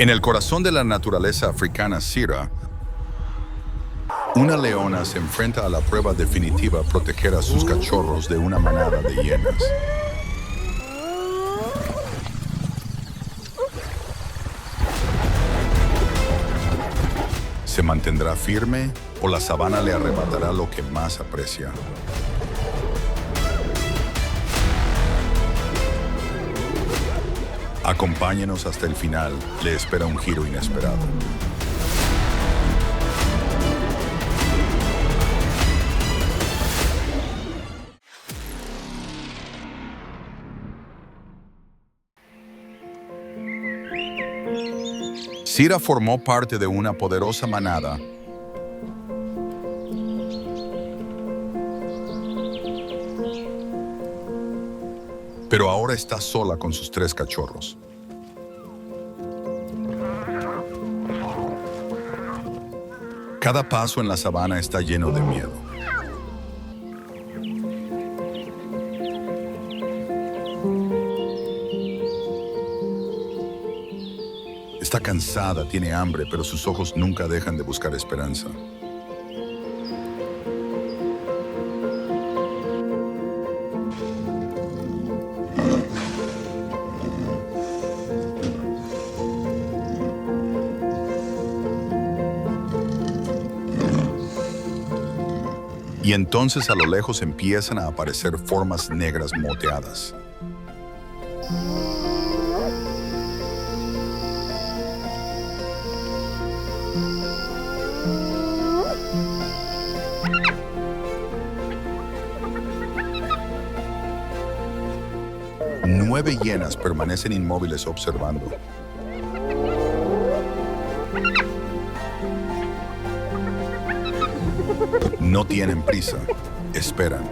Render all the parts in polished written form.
En el corazón de la naturaleza africana Sira, una leona se enfrenta a la prueba definitiva: proteger a sus cachorros de una manada de hienas. ¿Se mantendrá firme o la sabana le arrebatará lo que más aprecia? Acompáñenos hasta el final, le espera un giro inesperado. Sira formó parte de una poderosa manada, pero ahora está sola con sus 3 cachorros. Cada paso en la sabana está lleno de miedo. Está cansada, tiene hambre, pero sus ojos nunca dejan de buscar esperanza. Y entonces a lo lejos empiezan a aparecer formas negras moteadas. Nueve hienas permanecen inmóviles observando. No tienen prisa, esperan.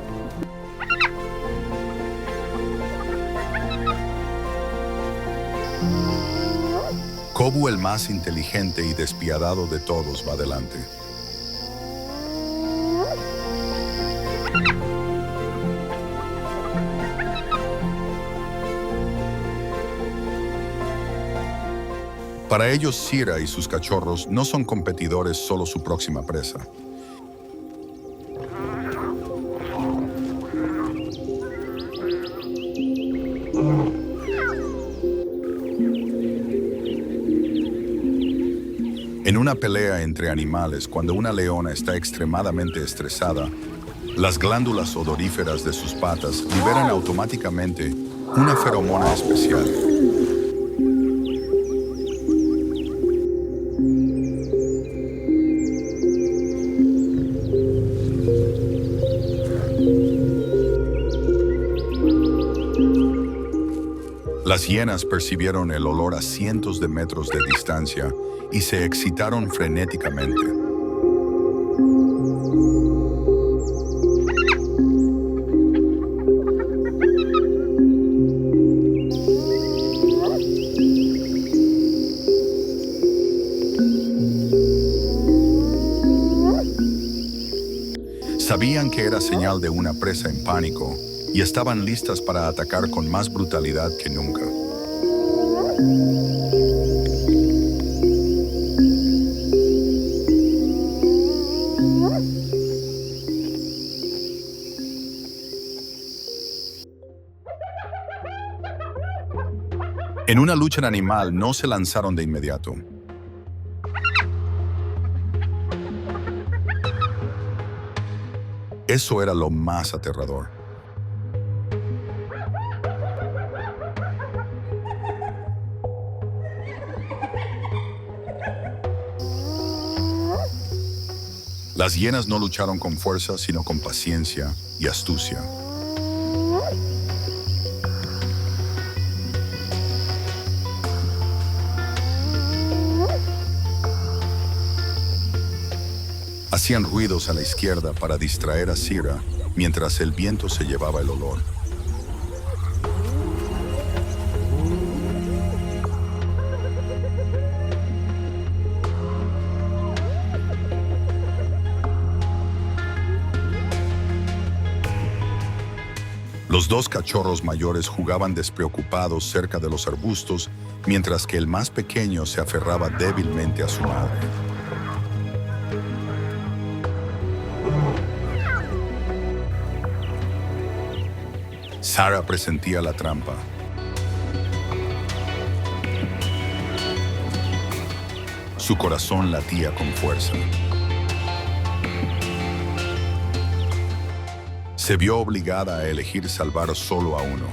Kobu, el más inteligente y despiadado de todos, va adelante. Para ellos, Sira y sus cachorros no son competidores, solo su próxima presa. En una pelea entre animales, cuando una leona está extremadamente estresada, las glándulas odoríferas de sus patas liberan automáticamente una feromona especial. Las hienas percibieron el olor a cientos de metros de distancia y se excitaron frenéticamente. Sabían que era señal de una presa en pánico y estaban listas para atacar con más brutalidad que nunca. En una lucha animal no se lanzaron de inmediato. Eso era lo más aterrador. Las hienas no lucharon con fuerza, sino con paciencia y astucia. Hacían ruidos a la izquierda para distraer a Sira, mientras el viento se llevaba el olor. Los dos cachorros mayores jugaban despreocupados cerca de los arbustos, mientras que el más pequeño se aferraba débilmente a su madre. Sarah presentía la trampa. Su corazón latía con fuerza. Se vio obligada a elegir salvar solo a uno.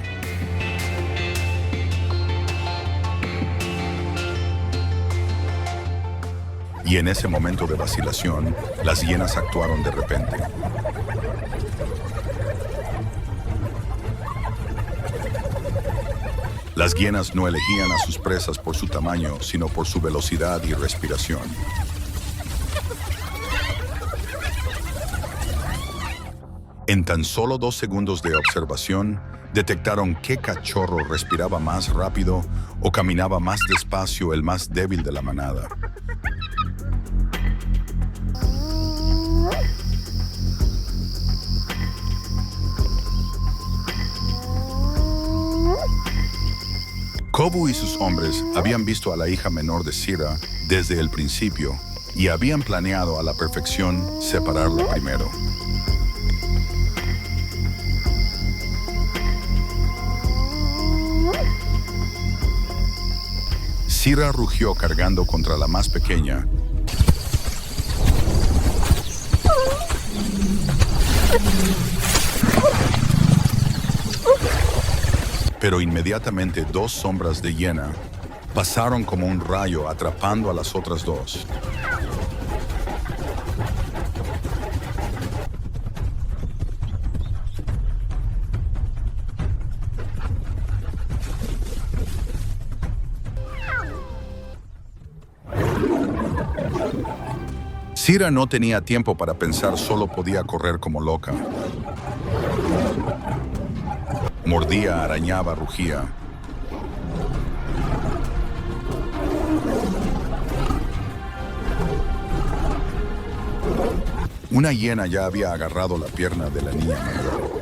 Y en ese momento de vacilación, las hienas actuaron de repente. Las hienas no elegían a sus presas por su tamaño, sino por su velocidad y respiración. En tan solo 2 segundos de observación, detectaron qué cachorro respiraba más rápido o caminaba más despacio, el más débil de la manada. Kovu y sus hombres habían visto a la hija menor de Sira desde el principio y habían planeado a la perfección separarla primero. Sira rugió cargando contra la más pequeña. Pero inmediatamente 2 sombras de hiena pasaron como un rayo atrapando a las otras 2. Sira no tenía tiempo para pensar, solo podía correr como loca. Mordía, arañaba, rugía. Una hiena ya había agarrado la pierna de la niña mayor.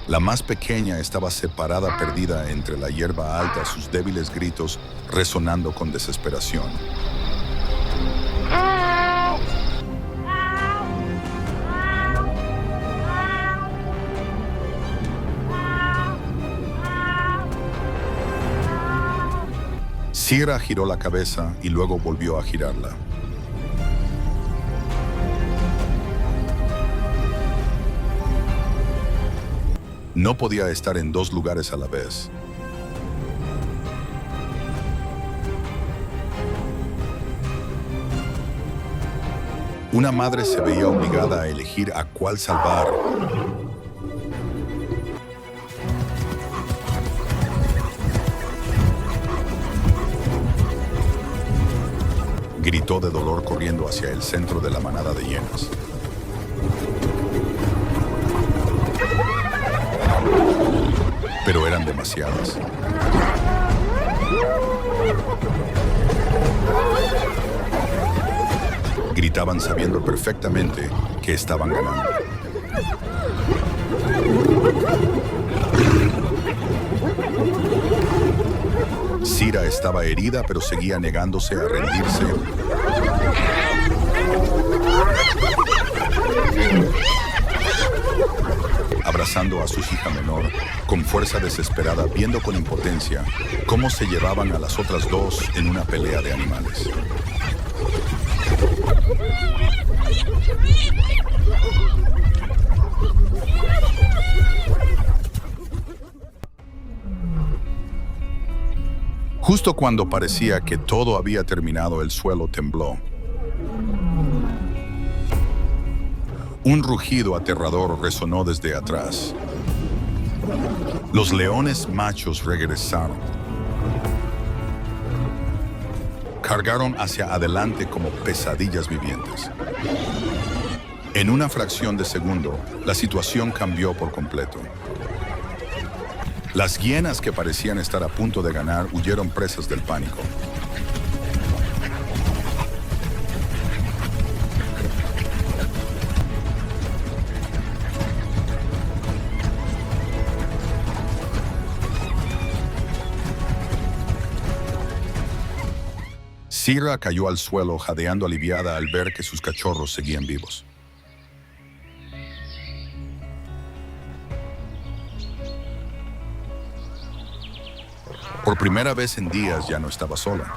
La más pequeña estaba separada, perdida entre la hierba alta, sus débiles gritos resonando con desesperación. Sira giró la cabeza y luego volvió a girarla. No podía estar en 2 lugares a la vez. Una madre se veía obligada a elegir a cuál salvar. Gritó de dolor corriendo hacia el centro de la manada de hienas. Pero eran demasiadas. Gritaban sabiendo perfectamente que estaban ganando. Sira estaba herida, pero seguía negándose a rendirse. Abrazando a su hija menor, con fuerza desesperada, viendo con impotencia cómo se llevaban a las otras 2 en una pelea de animales. Justo cuando parecía que todo había terminado, el suelo tembló. Un rugido aterrador resonó desde atrás. Los leones machos regresaron. Cargaron hacia adelante como pesadillas vivientes. En una fracción de segundo, la situación cambió por completo. Las hienas que parecían estar a punto de ganar huyeron presas del pánico. Sira cayó al suelo jadeando aliviada al ver que sus cachorros seguían vivos. Por primera vez en días ya no estaba sola.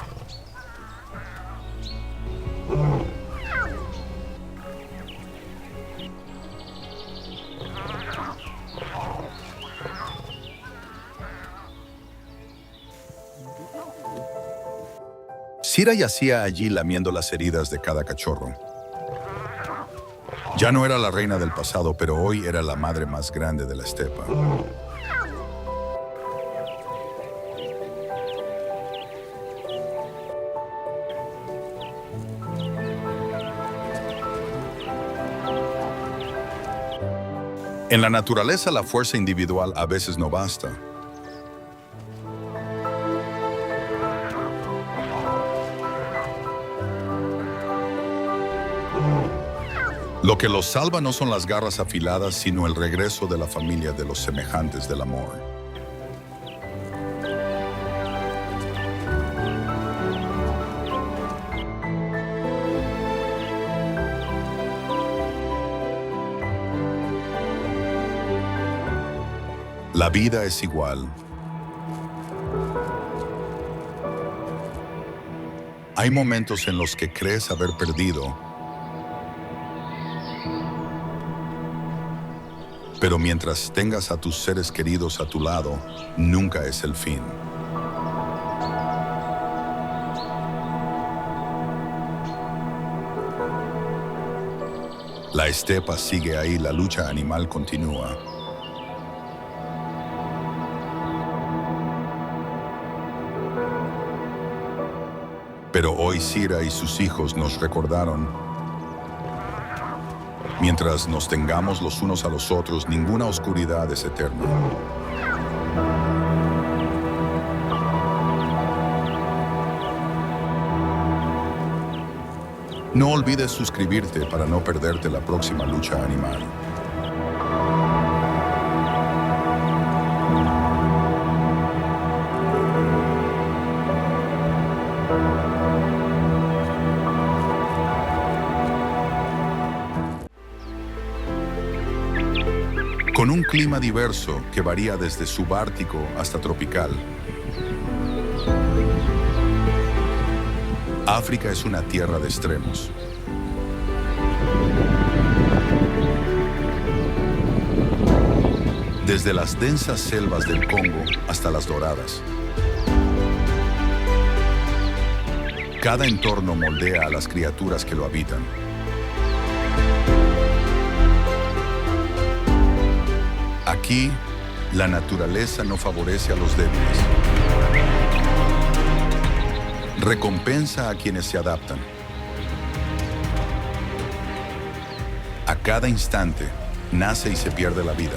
Sira yacía allí lamiendo las heridas de cada cachorro. Ya no era la reina del pasado, pero hoy era la madre más grande de la estepa. En la naturaleza, la fuerza individual a veces no basta. Lo que los salva no son las garras afiladas, sino el regreso de la familia de los semejantes del amor. La vida es igual. Hay momentos en los que crees haber perdido, pero mientras tengas a tus seres queridos a tu lado, nunca es el fin. La estepa sigue ahí, la lucha animal continúa. Pero hoy Sira y sus hijos nos recordaron: mientras nos tengamos los unos a los otros, ninguna oscuridad es eterna. No olvides suscribirte para no perderte la próxima lucha animal. Con un clima diverso que varía desde subártico hasta tropical, África es una tierra de extremos. Desde las densas selvas del Congo hasta las doradas. Cada entorno moldea a las criaturas que lo habitan. Aquí, la naturaleza no favorece a los débiles. Recompensa a quienes se adaptan. A cada instante, nace y se pierde la vida.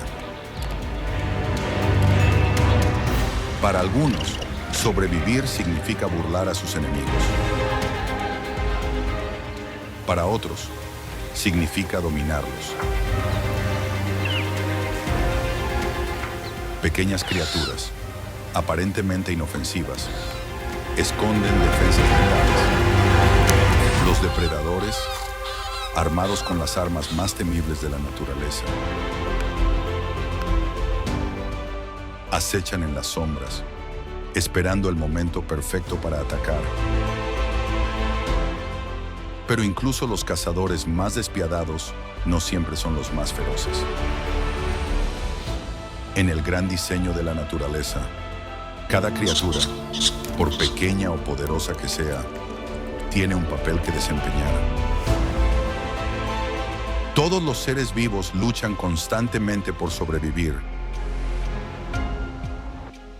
Para algunos, sobrevivir significa burlar a sus enemigos. Para otros, significa dominarlos. Pequeñas criaturas, aparentemente inofensivas, esconden defensas letales. Los depredadores, armados con las armas más temibles de la naturaleza, acechan en las sombras, esperando el momento perfecto para atacar. Pero incluso los cazadores más despiadados no siempre son los más feroces. En el gran diseño de la naturaleza, cada criatura, por pequeña o poderosa que sea, tiene un papel que desempeñar. Todos los seres vivos luchan constantemente por sobrevivir,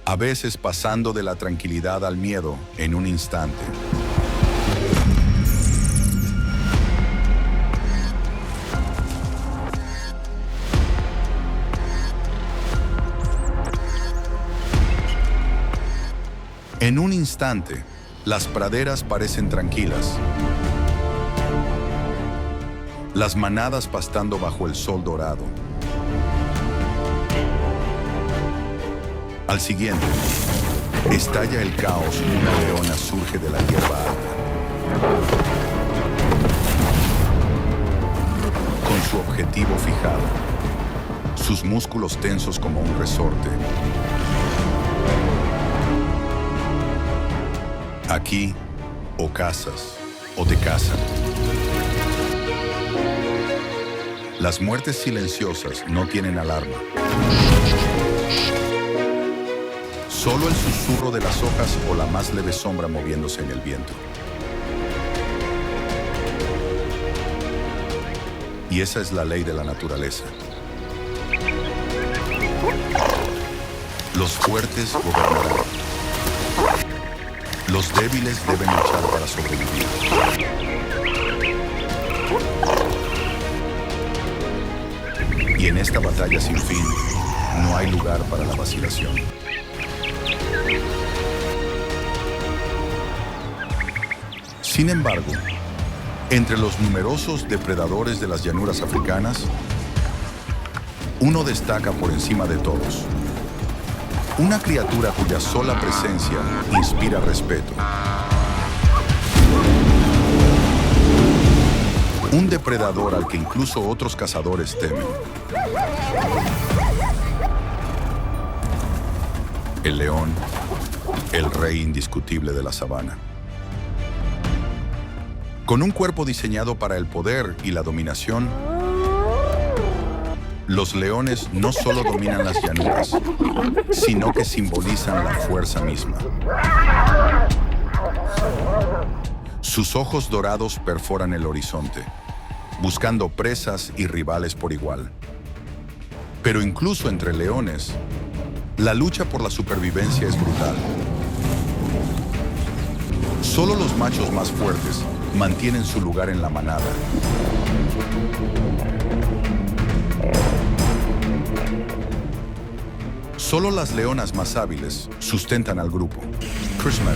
a veces pasando de la tranquilidad al miedo en un instante. En un instante, las praderas parecen tranquilas. Las manadas pastando bajo el sol dorado. Al siguiente, estalla el caos y una leona surge de la hierba alta. Con su objetivo fijado, sus músculos tensos como un resorte. Aquí, o cazas, o te cazan. Las muertes silenciosas no tienen alarma. Solo el susurro de las hojas o la más leve sombra moviéndose en el viento. Y esa es la ley de la naturaleza. Los fuertes gobernarán. Los débiles deben luchar para sobrevivir. Y en esta batalla sin fin, no hay lugar para la vacilación. Sin embargo, entre los numerosos depredadores de las llanuras africanas, uno destaca por encima de todos. Una criatura cuya sola presencia inspira respeto. Un depredador al que incluso otros cazadores temen. El león, el rey indiscutible de la sabana. Con un cuerpo diseñado para el poder y la dominación, los leones no solo dominan las llanuras, sino que simbolizan la fuerza misma. Sus ojos dorados perforan el horizonte, buscando presas y rivales por igual. Pero incluso entre leones, la lucha por la supervivencia es brutal. Solo los machos más fuertes mantienen su lugar en la manada. Solo las leonas más hábiles sustentan al grupo. Christmas.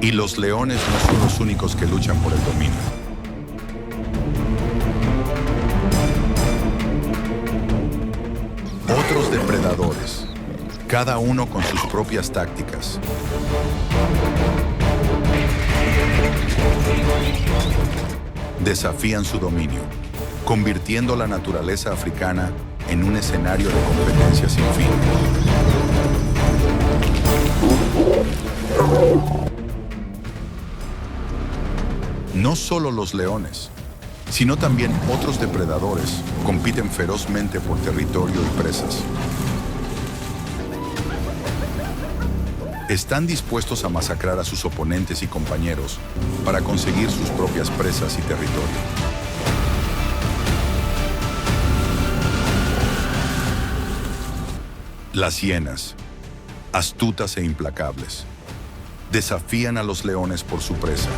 Y los leones no son los únicos que luchan por el dominio. Otros depredadores, cada uno con sus propias tácticas. Desafían su dominio, convirtiendo la naturaleza africana en un escenario de competencia sin fin. No solo los leones, sino también otros depredadores compiten ferozmente por territorio y presas. Están dispuestos a masacrar a sus oponentes y compañeros para conseguir sus propias presas y territorio. Las hienas, astutas e implacables, desafían a los leones por su presa.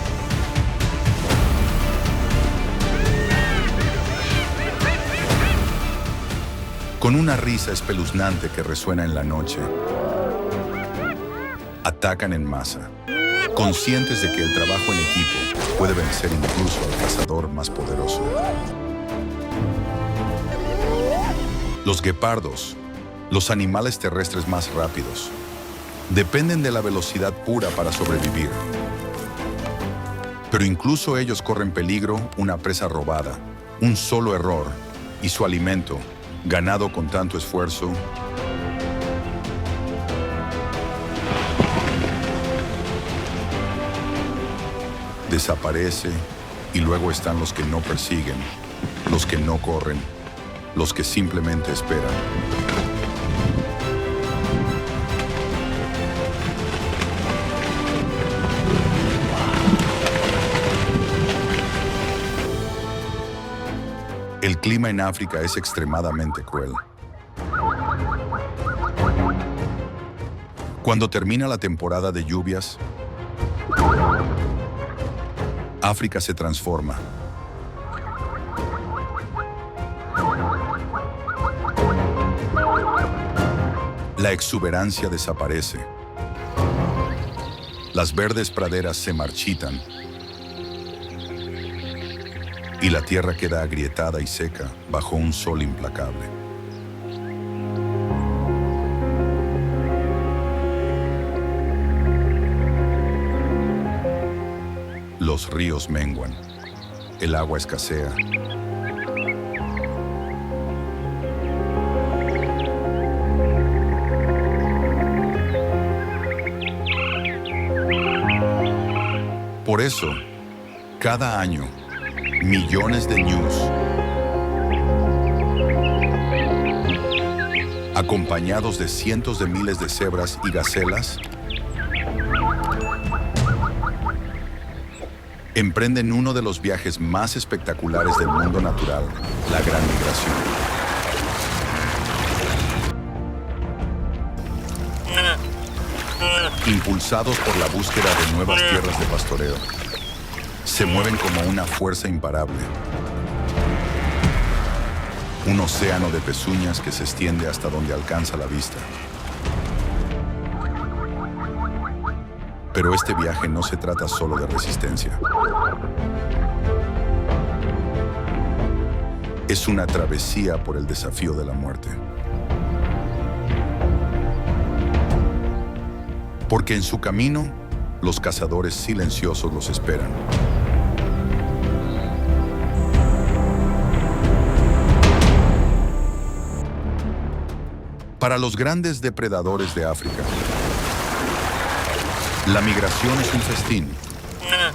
Con una risa espeluznante que resuena en la noche, atacan en masa, conscientes de que el trabajo en equipo puede vencer incluso al cazador más poderoso. Los guepardos, los animales terrestres más rápidos, dependen de la velocidad pura para sobrevivir. Pero incluso ellos corren peligro, una presa robada, un solo error, y su alimento, ganado con tanto esfuerzo, desaparece, y luego están los que no persiguen, los que no corren, los que simplemente esperan. El clima en África es extremadamente cruel. Cuando termina la temporada de lluvias, África se transforma. La exuberancia desaparece. Las verdes praderas se marchitan y la tierra queda agrietada y seca bajo un sol implacable. Los ríos menguan, el agua escasea. Por eso, cada año, millones de ñus, acompañados de cientos de miles de cebras y gacelas, emprenden uno de los viajes más espectaculares del mundo natural, la Gran Migración. Impulsados por la búsqueda de nuevas tierras de pastoreo, se mueven como una fuerza imparable. Un océano de pezuñas que se extiende hasta donde alcanza la vista. Pero este viaje no se trata solo de resistencia. Es una travesía por el desafío de la muerte. Porque en su camino, los cazadores silenciosos los esperan. Para los grandes depredadores de África, la migración es un festín,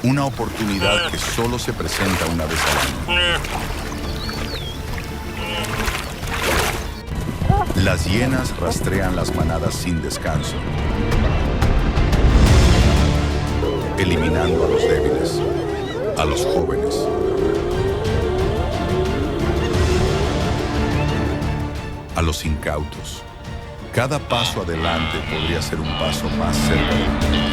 una oportunidad que solo se presenta una vez al año. Las hienas rastrean las manadas sin descanso, eliminando a los débiles, a los jóvenes. A los incautos. Cada paso adelante podría ser un paso más cerca de la muerte.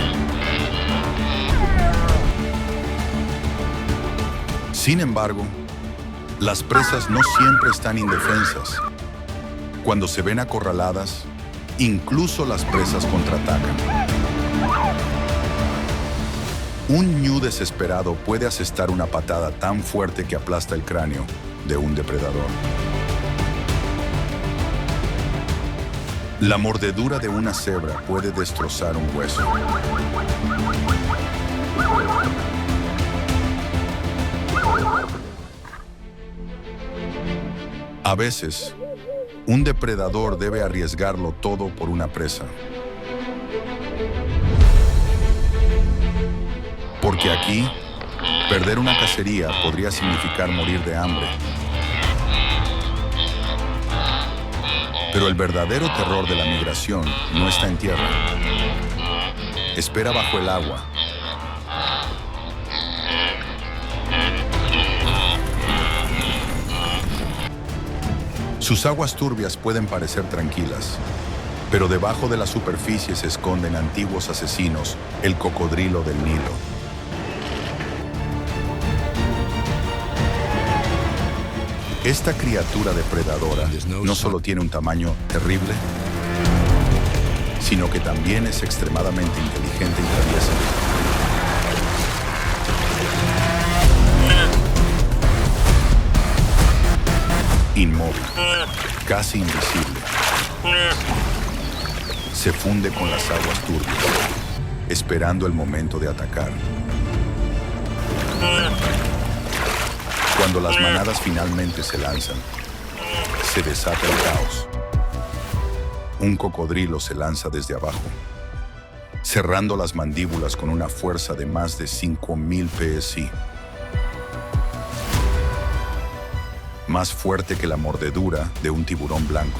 Sin embargo, las presas no siempre están indefensas. Cuando se ven acorraladas, incluso las presas contraatacan. Un ñu desesperado puede asestar una patada tan fuerte que aplasta el cráneo de un depredador. La mordedura de una cebra puede destrozar un hueso. A veces, un depredador debe arriesgarlo todo por una presa. Porque aquí, perder una cacería podría significar morir de hambre. Pero el verdadero terror de la migración no está en tierra. Espera bajo el agua. Sus aguas turbias pueden parecer tranquilas, pero debajo de la superficie se esconden antiguos asesinos, el cocodrilo del Nilo. Esta criatura depredadora no solo tiene un tamaño terrible, sino que también es extremadamente inteligente y traviesa. Inmóvil, casi invisible, se funde con las aguas turbias, esperando el momento de atacar. Cuando las manadas finalmente se lanzan, se desata el caos. Un cocodrilo se lanza desde abajo, cerrando las mandíbulas con una fuerza de más de 5.000 PSI. Más fuerte que la mordedura de un tiburón blanco.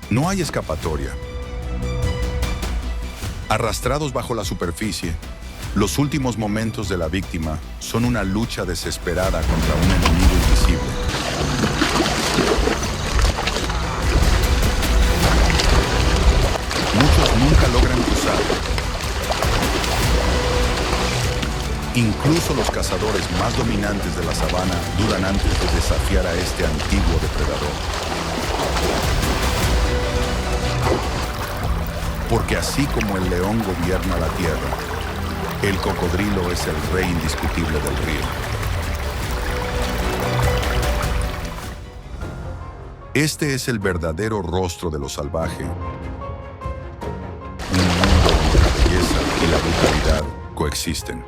No hay escapatoria. Arrastrados bajo la superficie, los últimos momentos de la víctima son una lucha desesperada contra un enemigo invisible. Muchos nunca logran cruzar. Incluso los cazadores más dominantes de la sabana dudan antes de desafiar a este antiguo depredador. Porque así como el león gobierna la tierra, el cocodrilo es el rey indiscutible del río. Este es el verdadero rostro de lo salvaje. Un mundo donde la belleza y la brutalidad coexisten.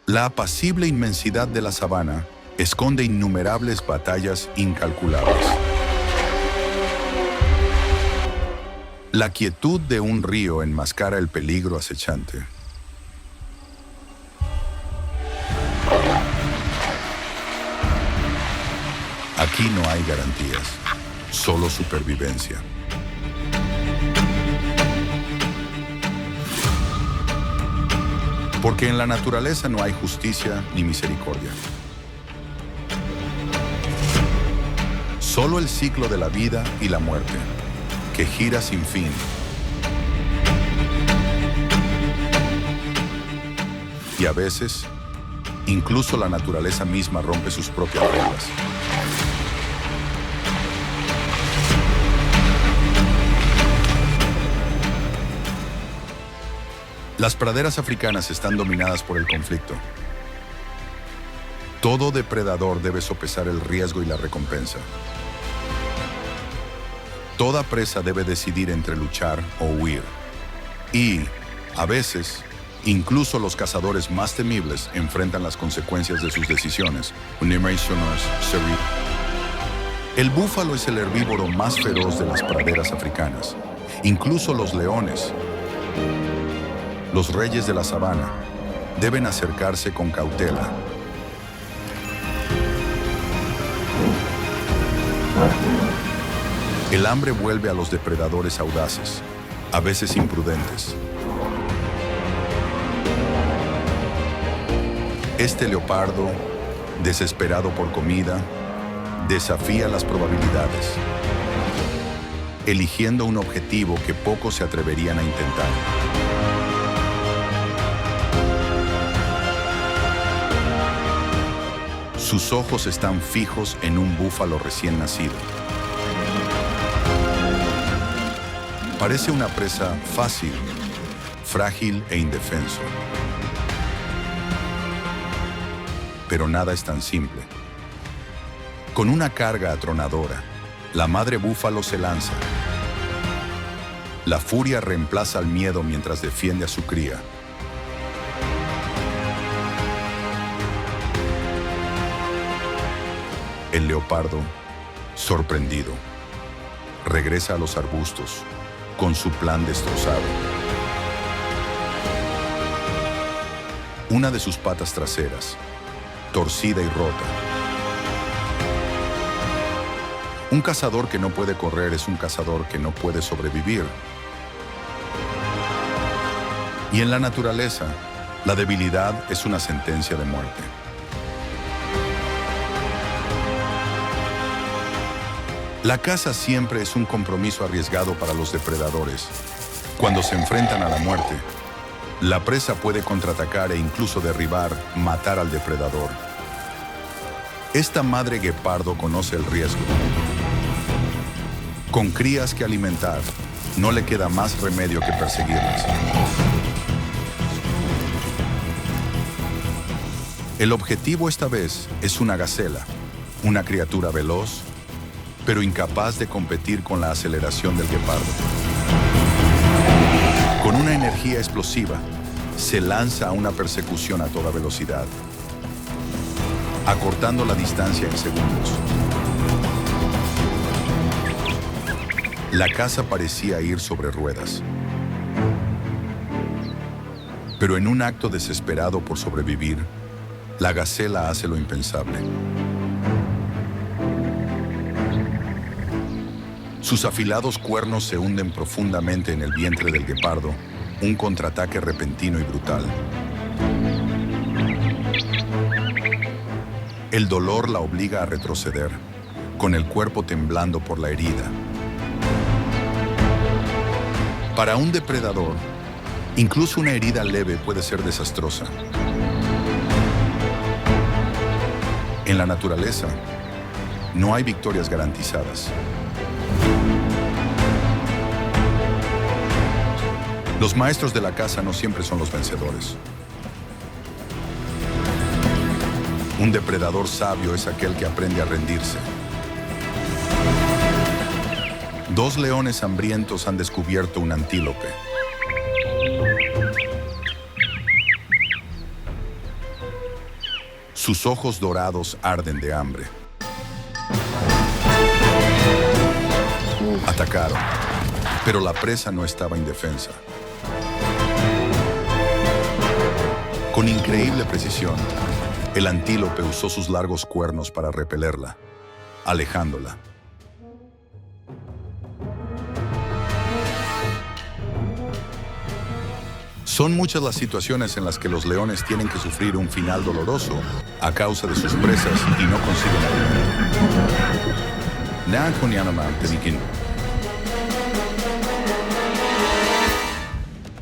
La apacible inmensidad de la sabana esconde innumerables batallas incalculables. La quietud de un río enmascara el peligro acechante. Aquí no hay garantías, solo supervivencia. Porque en la naturaleza no hay justicia ni misericordia. Solo el ciclo de la vida y la muerte, que gira sin fin. Y a veces, incluso la naturaleza misma rompe sus propias reglas. Las praderas africanas están dominadas por el conflicto. Todo depredador debe sopesar el riesgo y la recompensa. Toda presa debe decidir entre luchar o huir. Y, a veces, incluso los cazadores más temibles enfrentan las consecuencias de sus decisiones. El búfalo es el herbívoro más feroz de las praderas africanas. Incluso los leones, los reyes de la sabana, deben acercarse con cautela. El hambre vuelve a los depredadores audaces, a veces imprudentes. Este leopardo, desesperado por comida, desafía las probabilidades, eligiendo un objetivo que pocos se atreverían a intentar. Sus ojos están fijos en un búfalo recién nacido. Parece una presa fácil, frágil e indefenso. Pero nada es tan simple. Con una carga atronadora, la madre búfalo se lanza. La furia reemplaza al miedo mientras defiende a su cría. El leopardo, sorprendido, regresa a los arbustos con su plan destrozado. Una de sus patas traseras, torcida y rota. Un cazador que no puede correr es un cazador que no puede sobrevivir. Y en la naturaleza, la debilidad es una sentencia de muerte. La caza siempre es un compromiso arriesgado para los depredadores. Cuando se enfrentan a la muerte, la presa puede contraatacar e incluso derribar, matar al depredador. Esta madre guepardo conoce el riesgo. Con crías que alimentar, no le queda más remedio que perseguirlas. El objetivo esta vez es una gacela, una criatura veloz, pero incapaz de competir con la aceleración del guepardo. Con una energía explosiva, se lanza a una persecución a toda velocidad, acortando la distancia en segundos. La caza parecía ir sobre ruedas, pero en un acto desesperado por sobrevivir, la gacela hace lo impensable. Sus afilados cuernos se hunden profundamente en el vientre del guepardo, un contraataque repentino y brutal. El dolor la obliga a retroceder, con el cuerpo temblando por la herida. Para un depredador, Incluso una herida leve puede ser desastrosa. En la naturaleza, no hay victorias garantizadas. Los maestros de la caza no siempre son los vencedores. Un depredador sabio es aquel que aprende a rendirse. Dos leones hambrientos han descubierto un antílope. Sus ojos dorados arden de hambre. Atacaron, pero la presa no estaba indefensa. Con increíble precisión, el antílope usó sus largos cuernos para repelerla, alejándola. Son muchas las situaciones en las que los leones tienen que sufrir un final doloroso a causa de sus presas y no consiguen alimento.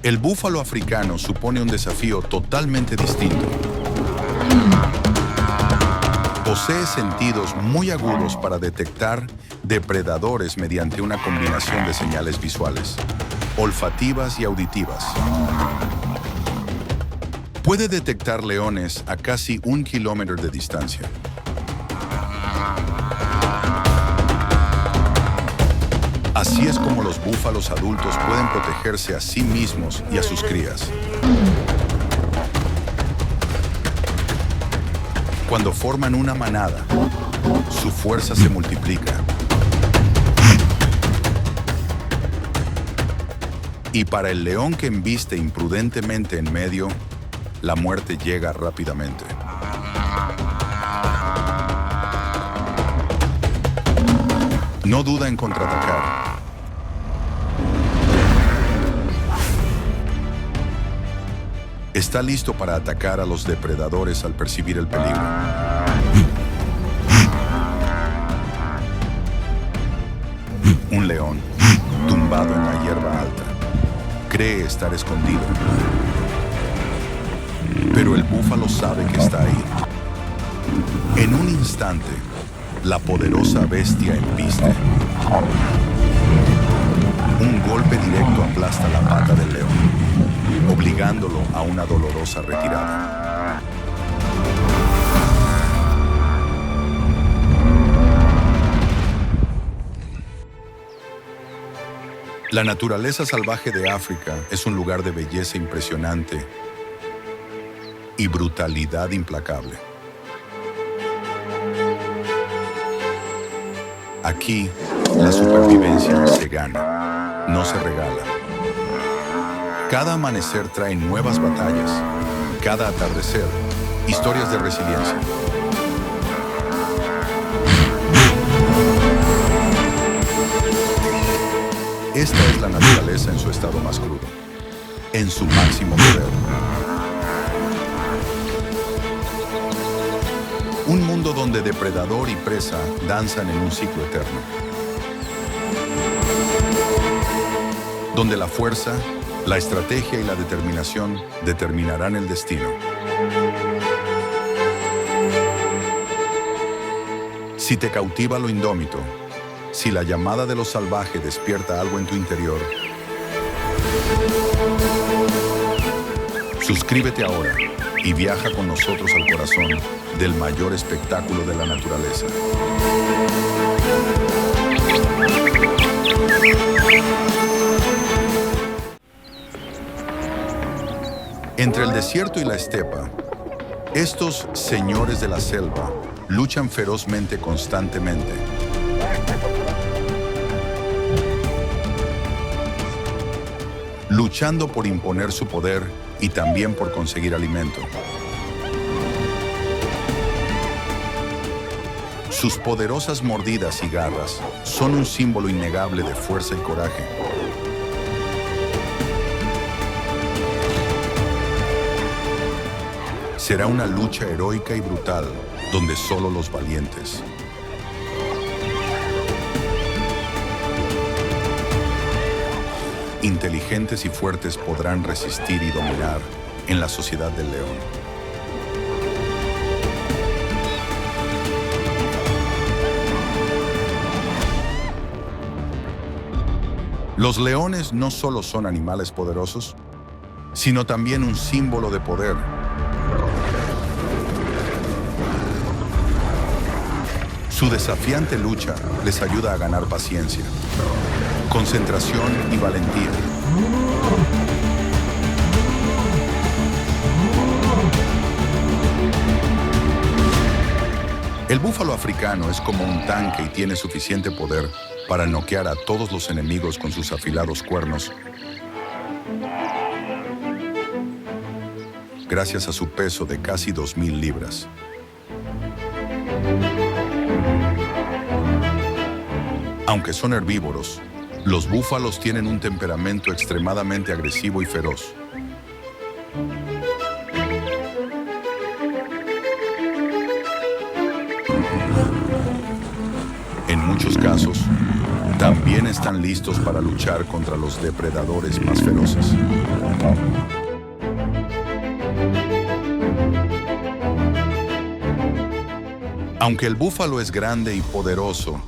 El búfalo africano supone un desafío totalmente distinto. Posee sentidos muy agudos para detectar depredadores mediante una combinación de señales visuales, olfativas y auditivas. Puede detectar leones a casi 1 kilómetro de distancia. Así es como los búfalos adultos pueden protegerse a sí mismos y a sus crías. Cuando forman una manada, su fuerza se multiplica. Y para el león que embiste imprudentemente en medio, la muerte llega rápidamente. No duda en contraatacar. Está listo para atacar a los depredadores al percibir el peligro. Un león, tumbado en la hierba alta, cree estar escondido. Pero el búfalo sabe que está ahí. En un instante, la poderosa bestia embiste. Un golpe directo aplasta la pata del león, obligándolo a una dolorosa retirada. La naturaleza salvaje de África es un lugar de belleza impresionante y brutalidad implacable. Aquí, la supervivencia se gana, no se regala. Cada amanecer trae nuevas batallas, cada atardecer, historias de resiliencia. Esta es la naturaleza en su estado más crudo, en su máximo poder. Un mundo donde depredador y presa danzan en un ciclo eterno. Donde la fuerza, la estrategia y la determinación determinarán el destino. Si te cautiva lo indómito, si la llamada de lo salvaje despierta algo en tu interior, suscríbete ahora y viaja con nosotros al corazón del mayor espectáculo de la naturaleza. Entre el desierto y la estepa, estos señores de la selva luchan ferozmente constantemente. Luchando por imponer su poder y también por conseguir alimento. Sus poderosas mordidas y garras son un símbolo innegable de fuerza y coraje. Será una lucha heroica y brutal, donde solo los valientes. inteligentes y fuertes podrán resistir y dominar en la sociedad del león. Los leones no solo son animales poderosos, sino también un símbolo de poder. Su desafiante lucha les ayuda a ganar paciencia, concentración y valentía. El búfalo africano es como un tanque y tiene suficiente poder para noquear a todos los enemigos con sus afilados cuernos, gracias a su peso de casi 2.000 libras. Aunque son herbívoros, los búfalos tienen un temperamento extremadamente agresivo y feroz. En muchos casos, también están listos para luchar contra los depredadores más feroces. Aunque el búfalo es grande y poderoso,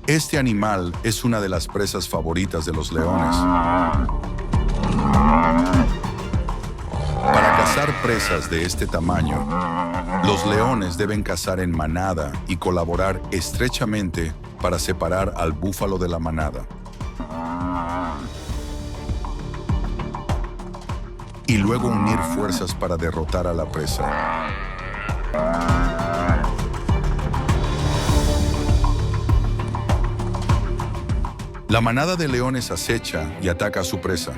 este animal es una de las presas favoritas de los leones. Para cazar presas de este tamaño, los leones deben cazar en manada y colaborar estrechamente para separar al búfalo de la manada. Y luego unir fuerzas para derrotar a la presa. La manada de leones acecha y ataca a su presa.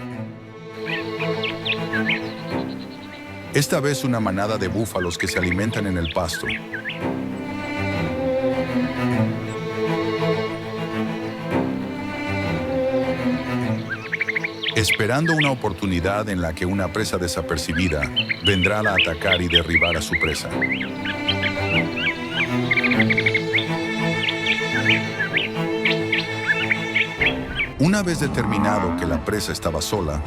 Esta vez una manada de búfalos que se alimentan en el pasto. Esperando una oportunidad en la que una presa desapercibida vendrá a atacar y derribar a su presa. Una vez determinado que la presa estaba sola,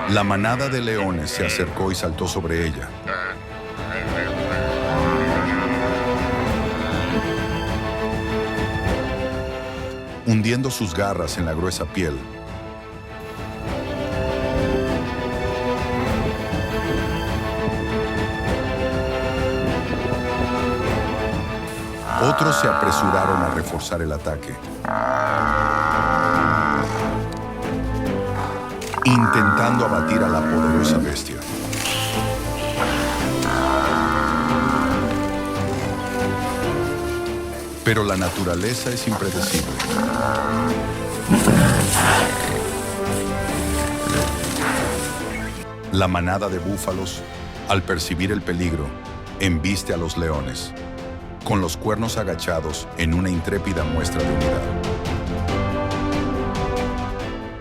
la manada de leones se acercó y saltó sobre ella. Hundiendo sus garras en la gruesa piel. Otros se apresuraron a reforzar el ataque, intentando abatir a la poderosa bestia. Pero la naturaleza es impredecible. La manada de búfalos, al percibir el peligro, embiste a los leones, con los cuernos agachados en una intrépida muestra de unidad.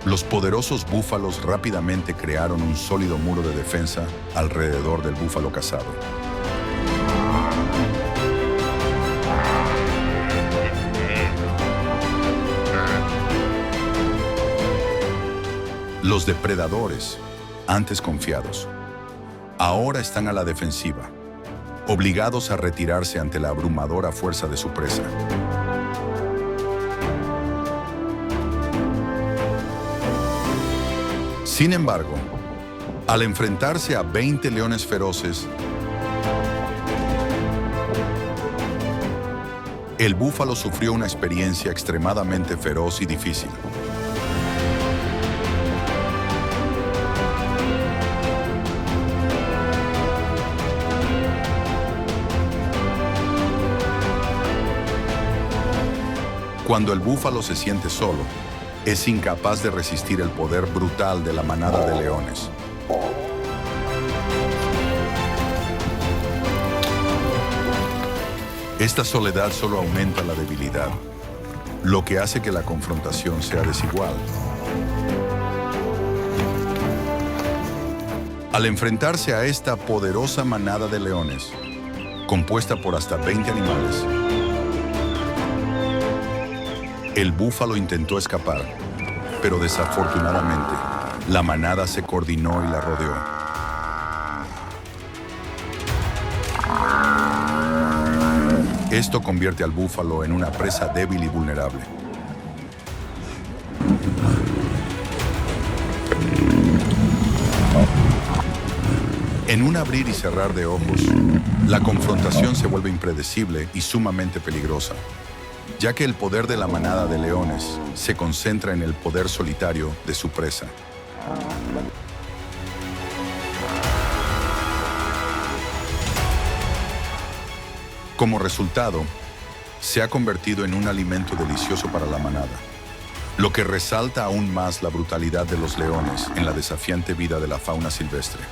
Los poderosos búfalos rápidamente crearon un sólido muro de defensa alrededor del búfalo cazado. Los depredadores, antes confiados, ahora están a la defensiva, obligados a retirarse ante la abrumadora fuerza de su presa. Sin embargo, al enfrentarse a 20 leones feroces, el búfalo sufrió una experiencia extremadamente feroz y difícil. Cuando el búfalo se siente solo, es incapaz de resistir el poder brutal de la manada de leones. Esta soledad solo aumenta la debilidad, lo que hace que la confrontación sea desigual. Al enfrentarse a esta poderosa manada de leones, compuesta por hasta 20 animales, el búfalo intentó escapar, pero desafortunadamente La manada se coordinó y la rodeó. Esto convierte al búfalo en una presa débil y vulnerable. En un abrir y cerrar de ojos, la confrontación se vuelve impredecible y sumamente peligrosa, ya que el poder de la manada de leones se concentra en el poder solitario de su presa. Como resultado, se ha convertido en un alimento delicioso para la manada, lo que resalta aún más la brutalidad de los leones en la desafiante vida de la fauna silvestre.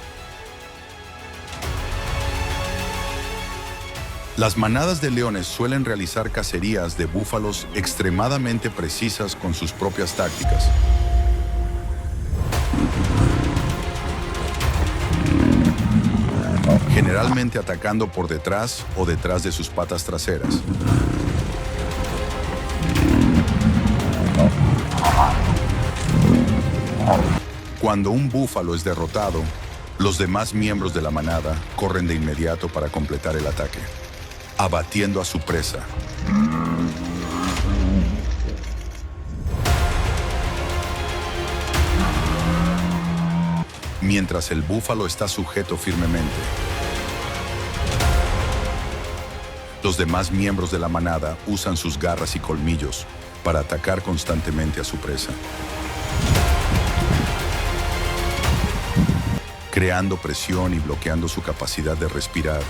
Las manadas de leones suelen realizar cacerías de búfalos extremadamente precisas con sus propias tácticas. Generalmente atacando por detrás o detrás de sus patas traseras. Cuando un búfalo es derrotado, los demás miembros de la manada corren de inmediato para completar el ataque, abatiendo a su presa. Mientras el búfalo está sujeto firmemente, los demás miembros de la manada usan sus garras y colmillos para atacar constantemente a su presa, creando presión y bloqueando su capacidad de respirar.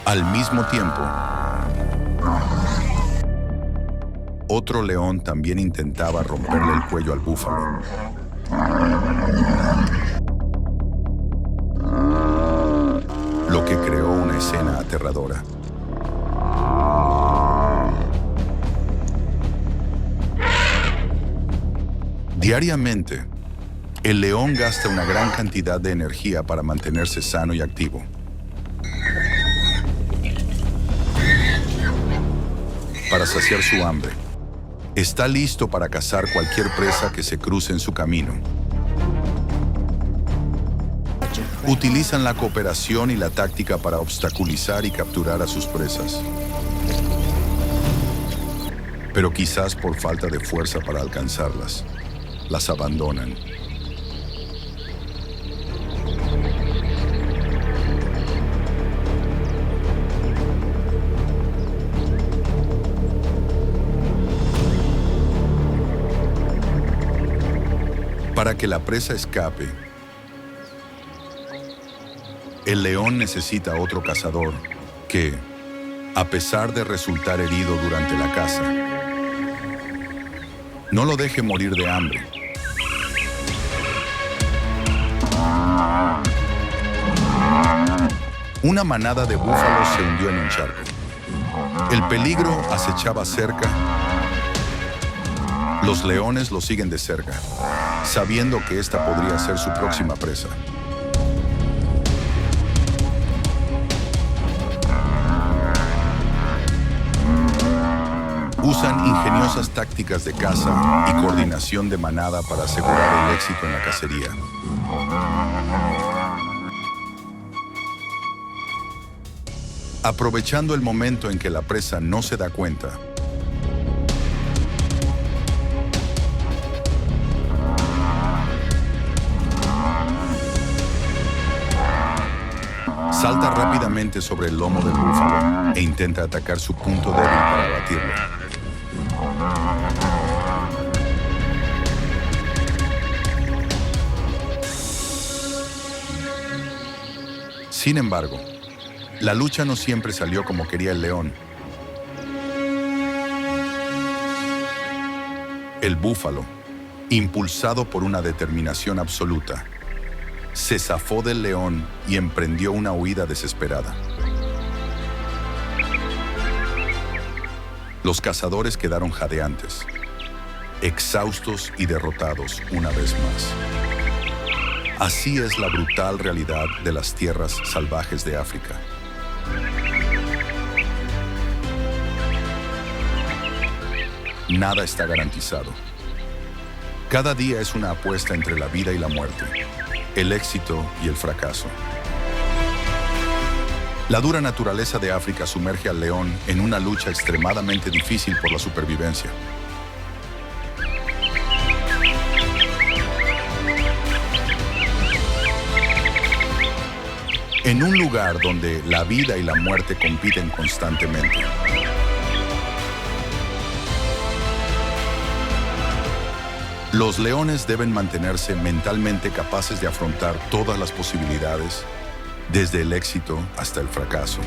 Al mismo tiempo, otro león también intentaba romperle el cuello al búfalo. Lo que creó una escena aterradora. Diariamente, el león gasta una gran cantidad de energía para mantenerse sano y activo. Para saciar su hambre, está listo para cazar cualquier presa que se cruce en su camino. Utilizan la cooperación y la táctica para obstaculizar y capturar a sus presas. Pero quizás por falta de fuerza para alcanzarlas, las abandonan. Para que la presa escape, el león necesita otro cazador que, a pesar de resultar herido durante la caza, no lo deje morir de hambre. Una manada de búfalos se hundió en un charco. El peligro acechaba cerca. Los leones lo siguen de cerca, sabiendo que esta podría ser su próxima presa. Usan ingeniosas tácticas de caza y coordinación de manada para asegurar el éxito en la cacería. Aprovechando el momento en que la presa no se da cuenta, salta rápidamente sobre el lomo del búfalo e intenta atacar su punto débil para abatirlo. Sin embargo, la lucha no siempre salió como quería el león. El búfalo, impulsado por una determinación absoluta, se zafó del león y emprendió una huida desesperada. Los cazadores quedaron jadeantes, exhaustos y derrotados una vez más. Así es la brutal realidad de las tierras salvajes de África. nada está garantizado. Cada día es una apuesta entre la vida y la muerte, el éxito y el fracaso. La dura naturaleza de África sumerge al león en una lucha extremadamente difícil por la supervivencia. En un lugar donde la vida y la muerte compiten constantemente. Los leones deben mantenerse mentalmente capaces de afrontar todas las posibilidades, desde el éxito hasta el fracaso.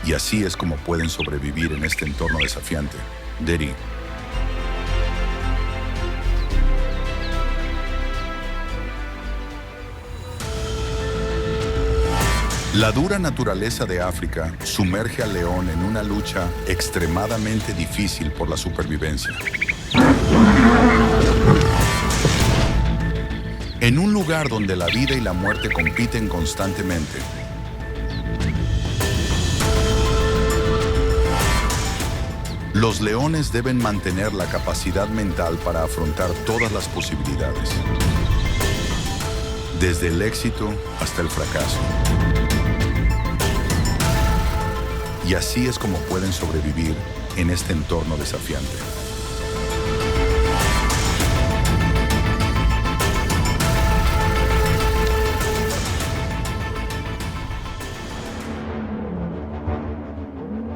Y así es como pueden sobrevivir en este entorno desafiante. Deri. La dura naturaleza de África sumerge al león en una lucha extremadamente difícil por la supervivencia. En un lugar donde la vida y la muerte compiten constantemente, los leones deben mantener la capacidad mental para afrontar todas las posibilidades, desde el éxito hasta el fracaso. Y así es como pueden sobrevivir en este entorno desafiante.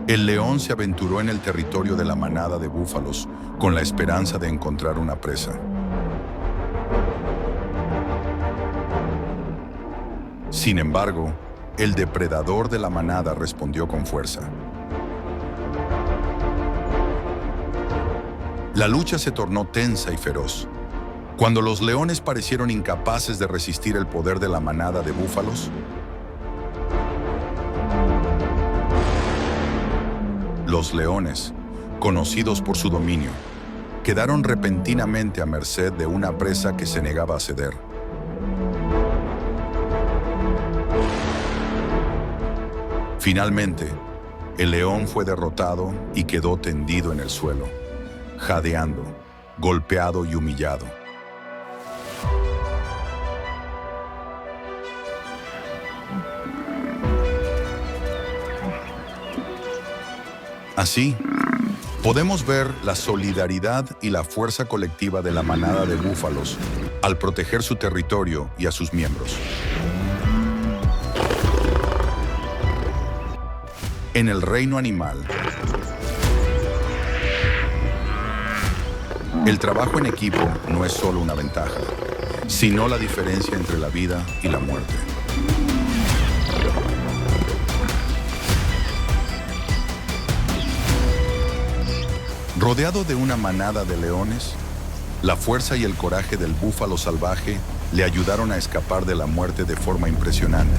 El león se aventuró en el territorio de la manada de búfalos con la esperanza de encontrar una presa. Sin embargo, el depredador de la manada respondió con fuerza. La lucha se tornó tensa y feroz. Cuando los leones parecieron incapaces de resistir el poder de la manada de búfalos, los leones, conocidos por su dominio, quedaron repentinamente a merced de una presa que se negaba a ceder. Finalmente, el león fue derrotado y quedó tendido en el suelo, jadeando, golpeado y humillado. Así, podemos ver la solidaridad y la fuerza colectiva de la manada de búfalos al proteger su territorio y a sus miembros. En el reino animal, el trabajo en equipo no es solo una ventaja, sino la diferencia entre la vida y la muerte. Rodeado de una manada de leones, la fuerza y el coraje del búfalo salvaje le ayudaron a escapar de la muerte de forma impresionante.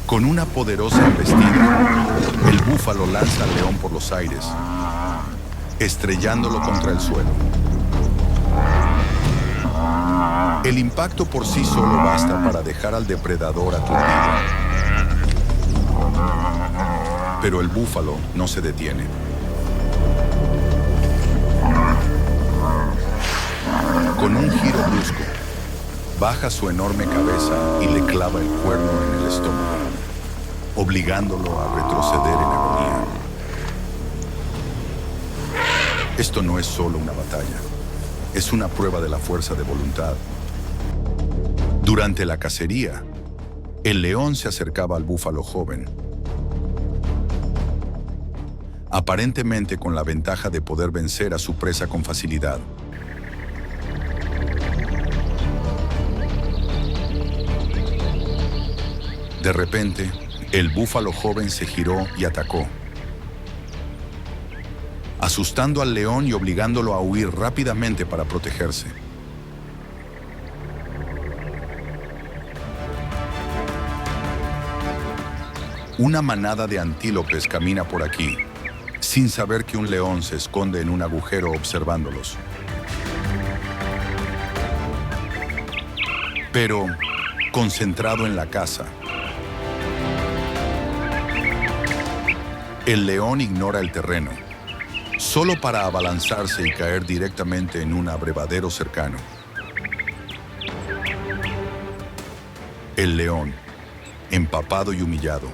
Con una poderosa embestida, el búfalo lanza al león por los aires, estrellándolo contra el suelo. El impacto por sí solo basta para dejar al depredador aturdido. Pero el búfalo no se detiene. Con un giro brusco, baja su enorme cabeza y le clava el cuerno en el estómago, obligándolo a retroceder en agonía. Esto no es solo una batalla, es una prueba de la fuerza de voluntad. Durante la cacería, el león se acercaba al búfalo joven, aparentemente con la ventaja de poder vencer a su presa con facilidad. De repente, el búfalo joven se giró y atacó, asustando al león y obligándolo a huir rápidamente para protegerse. Una manada de antílopes camina por aquí, sin saber que un león se esconde en un agujero observándolos. pero concentrado en la caza. El león ignora el terreno, solo para abalanzarse y caer directamente en un abrevadero cercano. El león, empapado y humillado,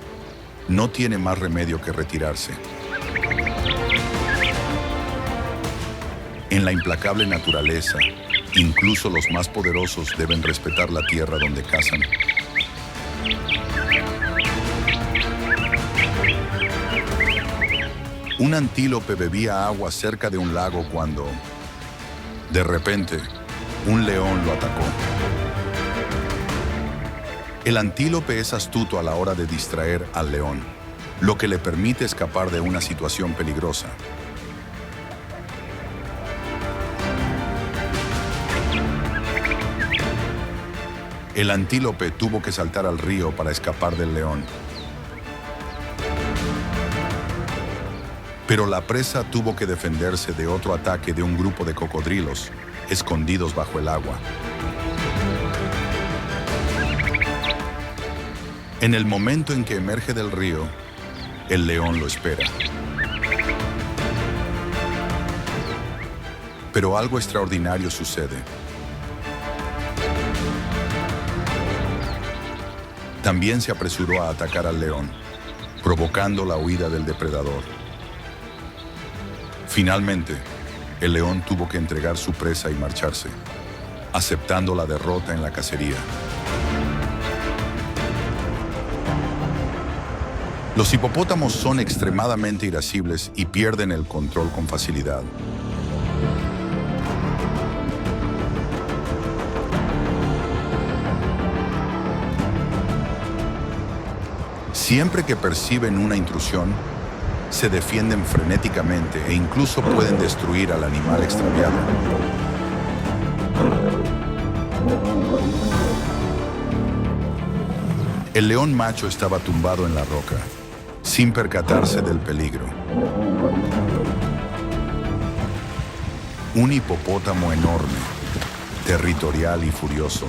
no tiene más remedio que retirarse. En la implacable naturaleza, incluso los más poderosos deben respetar la tierra donde cazan. Un antílope bebía agua cerca de un lago cuando, de repente, un león lo atacó. El antílope es astuto a la hora de distraer al león, lo que le permite escapar de una situación peligrosa. El antílope tuvo que saltar al río para escapar del león. Pero la presa tuvo que defenderse de otro ataque de un grupo de cocodrilos escondidos bajo el agua. En el momento en que emerge del río, el león lo espera. Pero algo extraordinario sucede. También se apresuró a atacar al león, provocando la huida del depredador. Finalmente, el león tuvo que entregar su presa y marcharse, aceptando la derrota en la cacería. Los hipopótamos son extremadamente irascibles y pierden el control con facilidad. Siempre que perciben una intrusión, se defienden frenéticamente e incluso pueden destruir al animal extraviado. El león macho estaba tumbado en la roca, sin percatarse del peligro. Un hipopótamo enorme, territorial y furioso,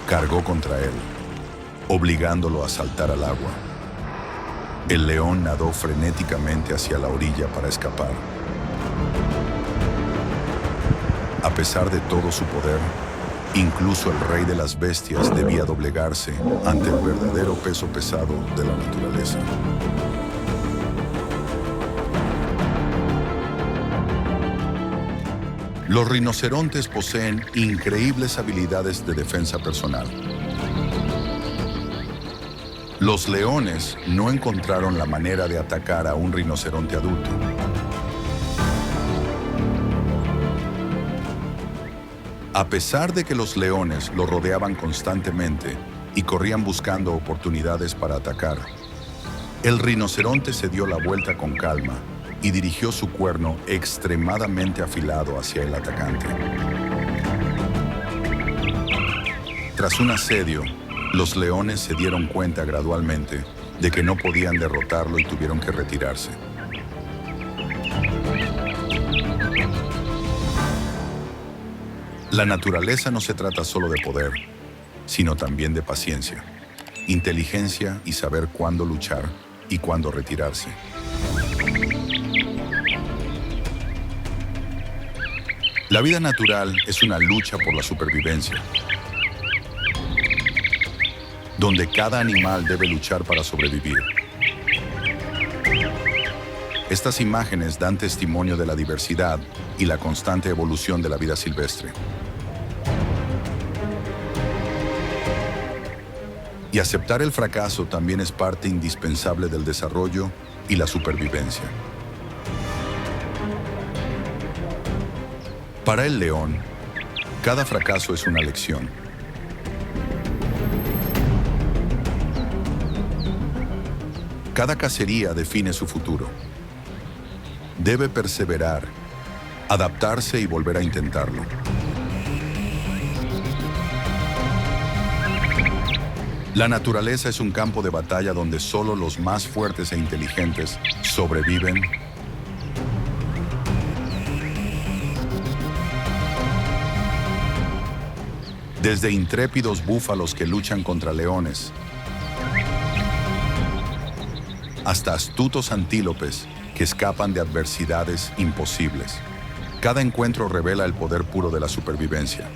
cargó contra él, obligándolo a saltar al agua. El león nadó frenéticamente hacia la orilla para escapar. A pesar de todo su poder, incluso el rey de las bestias debía doblegarse ante el verdadero peso pesado de la naturaleza. Los rinocerontes poseen increíbles habilidades de defensa personal. Los leones no encontraron la manera de atacar a un rinoceronte adulto. A pesar de que los leones lo rodeaban constantemente y corrían buscando oportunidades para atacar, el rinoceronte se dio la vuelta con calma y dirigió su cuerno extremadamente afilado hacia el atacante. Tras un asedio, los leones se dieron cuenta gradualmente de que no podían derrotarlo y tuvieron que retirarse. La naturaleza no se trata solo de poder, sino también de paciencia, inteligencia y saber cuándo luchar y cuándo retirarse. La vida natural es una lucha por la supervivencia, donde cada animal debe luchar para sobrevivir. Estas imágenes dan testimonio de la diversidad y la constante evolución de la vida silvestre. Y aceptar el fracaso también es parte indispensable del desarrollo y la supervivencia. Para el león, cada fracaso es una lección. Cada cacería define su futuro. Debe perseverar, adaptarse y volver a intentarlo. La naturaleza es un campo de batalla donde solo los más fuertes e inteligentes sobreviven. Desde intrépidos búfalos que luchan contra leones, hasta astutos antílopes que escapan de adversidades imposibles. Cada encuentro revela el poder puro de la supervivencia.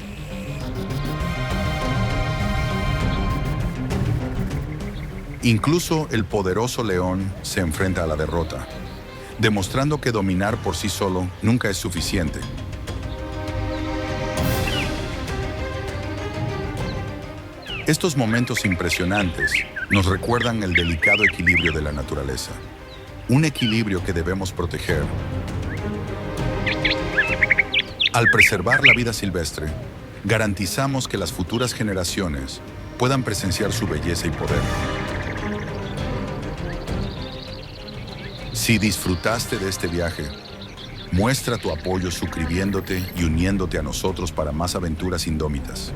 Incluso el poderoso león se enfrenta a la derrota, demostrando que dominar por sí solo nunca es suficiente. Estos momentos impresionantes nos recuerdan el delicado equilibrio de la naturaleza, un equilibrio que debemos proteger. Al preservar la vida silvestre, garantizamos que las futuras generaciones puedan presenciar su belleza y poder. Si disfrutaste de este viaje, muestra tu apoyo suscribiéndote y uniéndote a nosotros para más aventuras indómitas.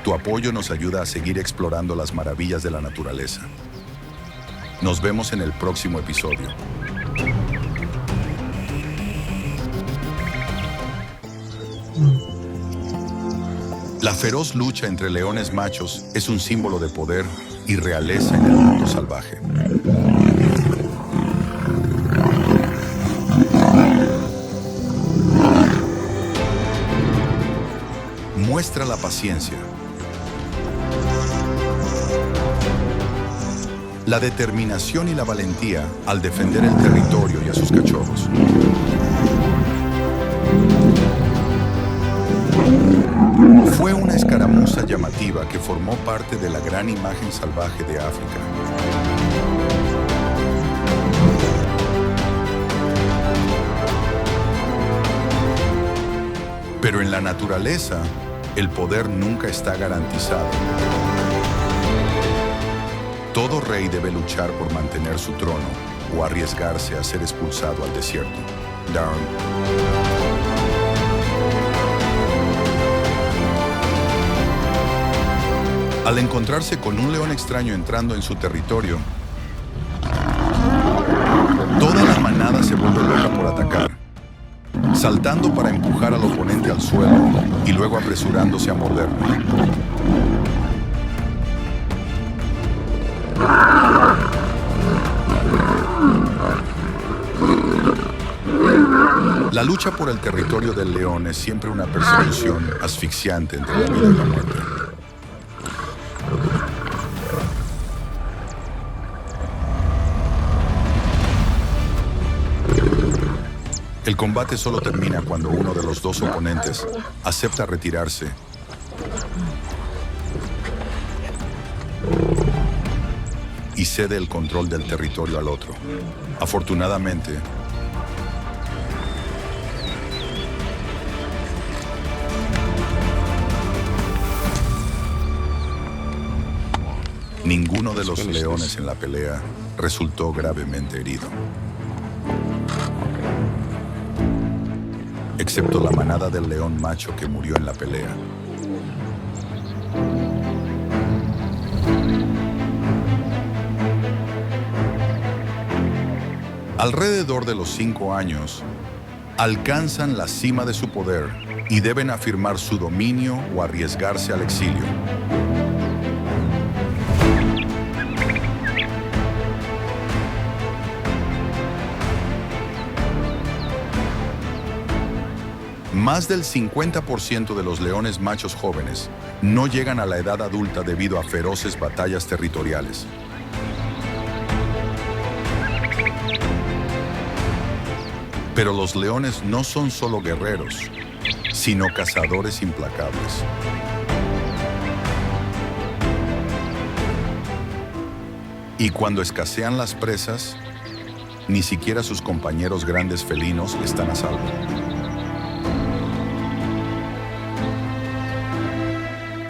Tu apoyo nos ayuda a seguir explorando las maravillas de la naturaleza. Nos vemos en el próximo episodio. La feroz lucha entre leones machos es un símbolo de poder y realeza en el mundo salvaje. Muestra la paciencia, la determinación y la valentía al defender el territorio y a sus cachorros. Fue una escaramuza llamativa que formó parte de la gran imagen salvaje de África. Pero en la naturaleza, el poder nunca está garantizado. Todo rey debe luchar por mantener su trono o arriesgarse a ser expulsado al desierto. Darn. Al encontrarse con un león extraño entrando en su territorio, toda la manada se vuelve loca por atacar, saltando para empujar al oponente al suelo y luego apresurándose a morderlo. La lucha por el territorio del león es siempre una persecución asfixiante entre la vida y la muerte. El combate solo termina cuando uno de los dos oponentes acepta retirarse y cede el control del territorio al otro. Afortunadamente, ninguno de los leones en la pelea resultó gravemente herido, excepto la manada del león macho que murió en la pelea. Alrededor de los 5 años, alcanzan la cima de su poder y deben afirmar su dominio o arriesgarse al exilio. Más del 50% de los leones machos jóvenes no llegan a la edad adulta debido a feroces batallas territoriales. Pero los leones no son solo guerreros, sino cazadores implacables. Y cuando escasean las presas, ni siquiera sus compañeros grandes felinos están a salvo.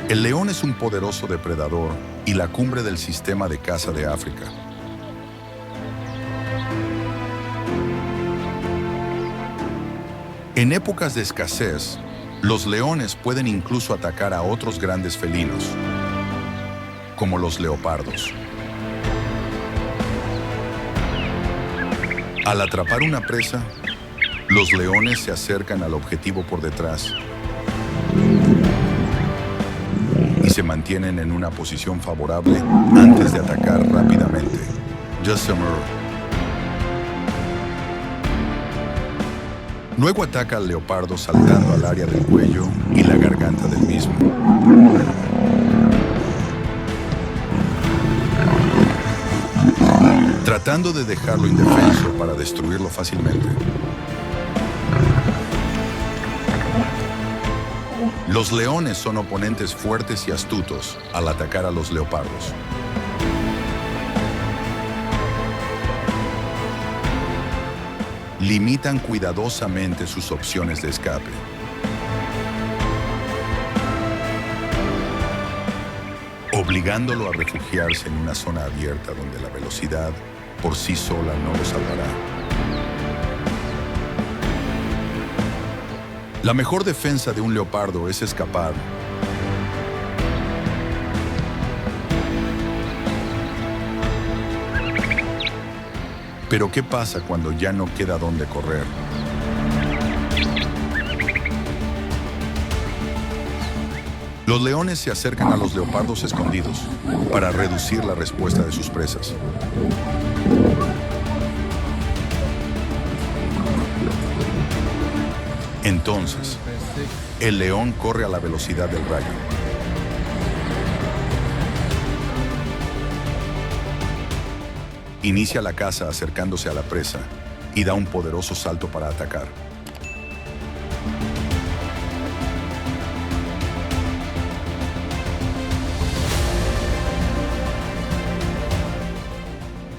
El león es un poderoso depredador y la cumbre del sistema de caza de África. En épocas de escasez, los leones pueden incluso atacar a otros grandes felinos, como los leopardos. Al atrapar una presa, Los leones se acercan al objetivo por detrás y se mantienen en una posición favorable antes de atacar rápidamente. Jessamine. Luego ataca al leopardo saltando al área del cuello y la garganta del mismo. Tratando de dejarlo indefenso para destruirlo fácilmente. Los leones son oponentes fuertes y astutos al atacar a los leopardos. Limitan cuidadosamente sus opciones de escape. Obligándolo a refugiarse en una zona abierta donde la velocidad por sí sola no lo salvará. La mejor defensa de un leopardo es escapar. Pero ¿qué pasa cuando ya no queda dónde correr? Los leones se acercan a los leopardos escondidos para reducir la respuesta de sus presas. Entonces, el león corre a la velocidad del rayo. Inicia la caza acercándose a la presa y da un poderoso salto para atacar.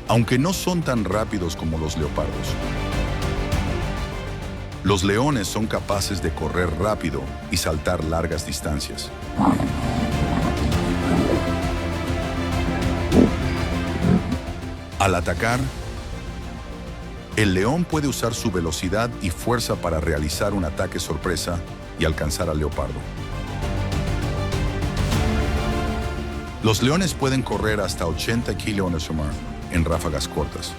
Aunque no son tan rápidos como los leopardos, los leones son capaces de correr rápido y saltar largas distancias. Al atacar, el león puede usar su velocidad y fuerza para realizar un ataque sorpresa y alcanzar al leopardo. Los leones pueden correr hasta 80 km/h en ráfagas cortas,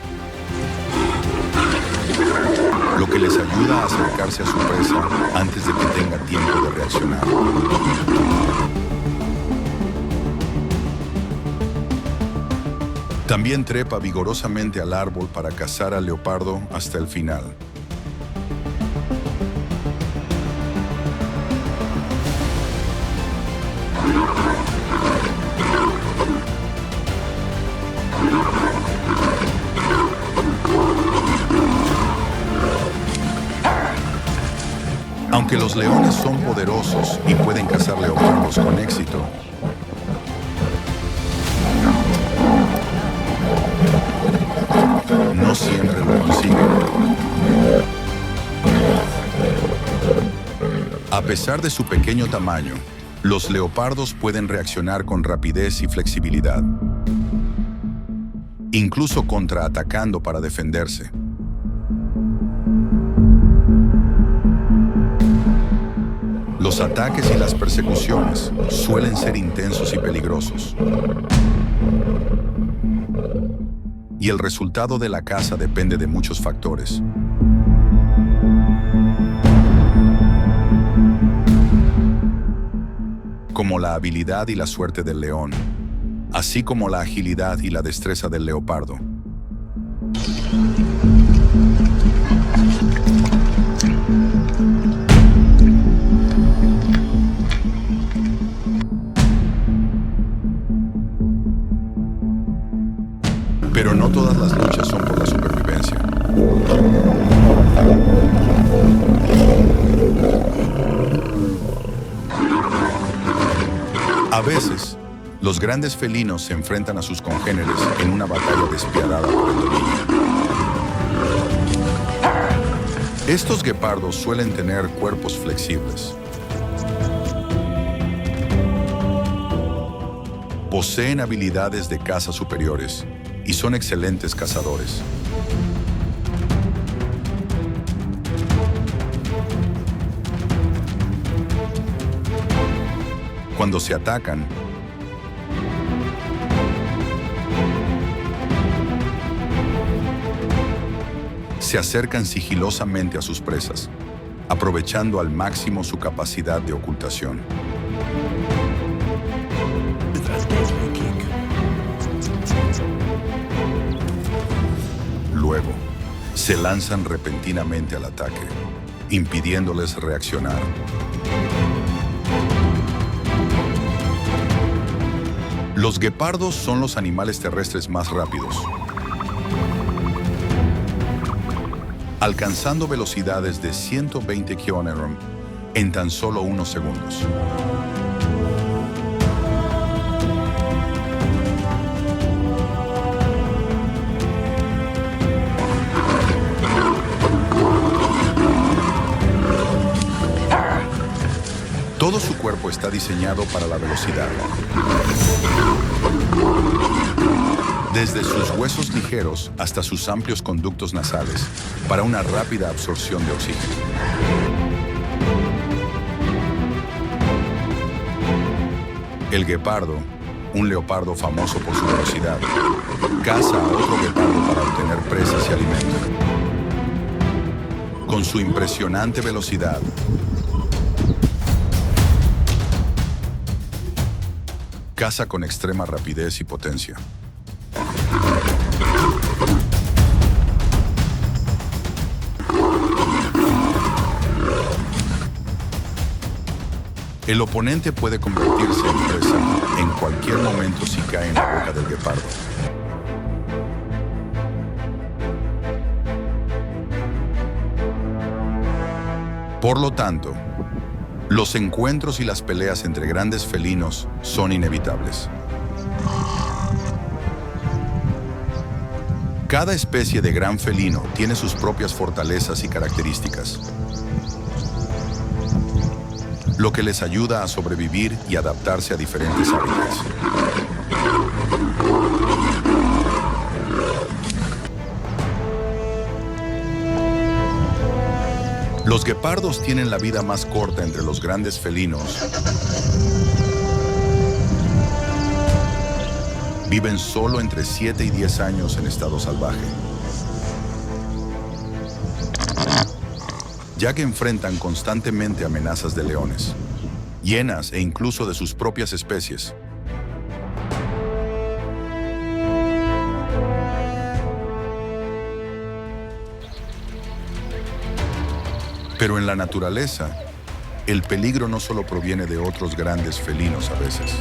lo que les ayuda a acercarse a su presa antes de que tenga tiempo de reaccionar. También trepa vigorosamente al árbol para cazar al leopardo hasta el final. Aunque los leones son poderosos y pueden cazar leopardos con éxito, no siempre lo consiguen. A pesar de su pequeño tamaño, los leopardos pueden reaccionar con rapidez y flexibilidad, incluso contraatacando para defenderse. Los ataques y las persecuciones suelen ser intensos y peligrosos. Y el resultado de la caza depende de muchos factores. Como la habilidad y la suerte del león, así como la agilidad y la destreza del leopardo. Pero no todas las luchas son por la supervivencia. A veces, los grandes felinos se enfrentan a sus congéneres en una batalla despiadada por el dominio. Estos guepardos suelen tener cuerpos flexibles. Poseen habilidades de caza superiores y son excelentes cazadores. Cuando se atacan, se acercan sigilosamente a sus presas, aprovechando al máximo su capacidad de ocultación. Luego, se lanzan repentinamente al ataque, impidiéndoles reaccionar. Los guepardos son los animales terrestres más rápidos, alcanzando velocidades de 120 km en tan solo unos segundos. Todo su cuerpo está diseñado para la velocidad. Desde sus huesos ligeros hasta sus amplios conductos nasales, para una rápida absorción de oxígeno. El guepardo, un leopardo famoso por su velocidad, caza a otro guepardo para obtener presas y alimento. Con su impresionante velocidad, caza con extrema rapidez y potencia. El oponente puede convertirse en presa en cualquier momento si cae en la boca del guepardo. Por lo tanto, los encuentros y las peleas entre grandes felinos son inevitables. Cada especie de gran felino tiene sus propias fortalezas y características, lo que les ayuda a sobrevivir y adaptarse a diferentes hábitats. Los guepardos tienen la vida más corta entre los grandes felinos. Viven solo entre 7 y 10 años en estado salvaje, ya que enfrentan constantemente amenazas de leones, hienas e incluso de sus propias especies. Pero en la naturaleza, el peligro no solo proviene de otros grandes felinos a veces.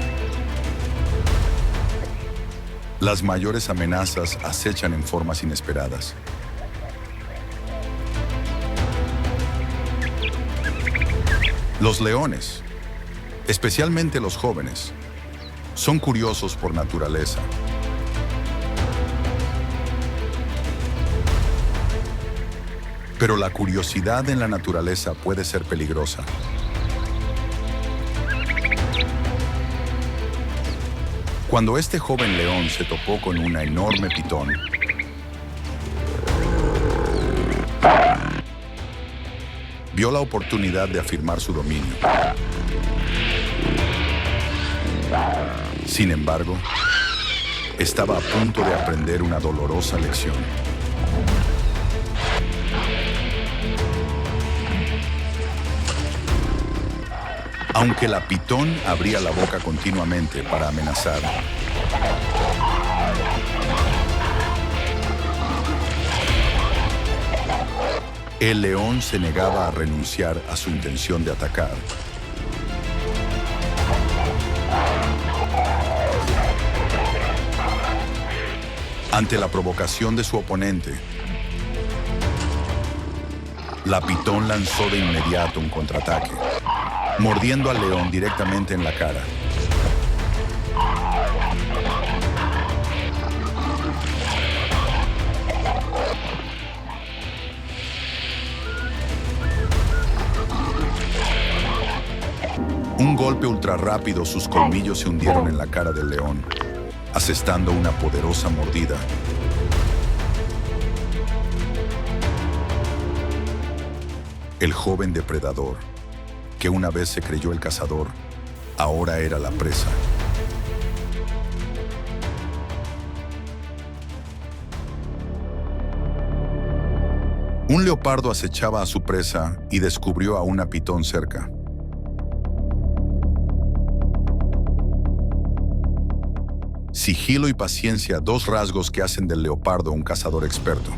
Las mayores amenazas acechan en formas inesperadas. Los leones, especialmente los jóvenes, son curiosos por naturaleza. Pero la curiosidad en la naturaleza puede ser peligrosa. Cuando este joven león se topó con una enorme pitón, vio la oportunidad de afirmar su dominio. Sin embargo, estaba a punto de aprender una dolorosa lección. Aunque la pitón abría la boca continuamente para amenazar, el león se negaba a renunciar a su intención de atacar. Ante la provocación de su oponente, la pitón lanzó de inmediato un contraataque, mordiendo al león directamente en la cara. Un golpe ultra rápido, sus colmillos se hundieron en la cara del león, asestando una poderosa mordida. El joven depredador, que una vez se creyó el cazador, ahora era la presa. Un leopardo acechaba a su presa y descubrió a una pitón cerca. Sigilo y paciencia, dos rasgos que hacen del leopardo un cazador experto.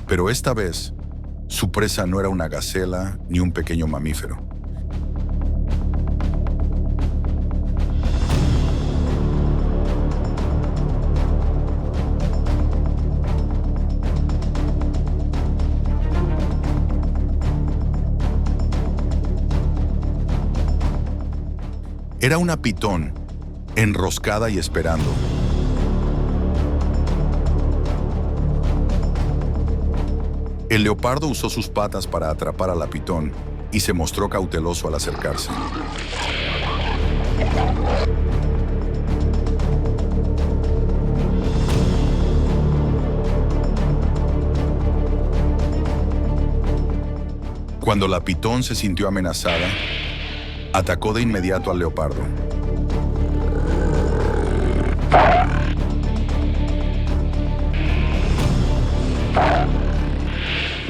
Pero esta vez, su presa no era una gacela ni un pequeño mamífero. Era una pitón, enroscada y esperando. El leopardo usó sus patas para atrapar a la pitón y se mostró cauteloso al acercarse. Cuando la pitón se sintió amenazada, atacó de inmediato al leopardo.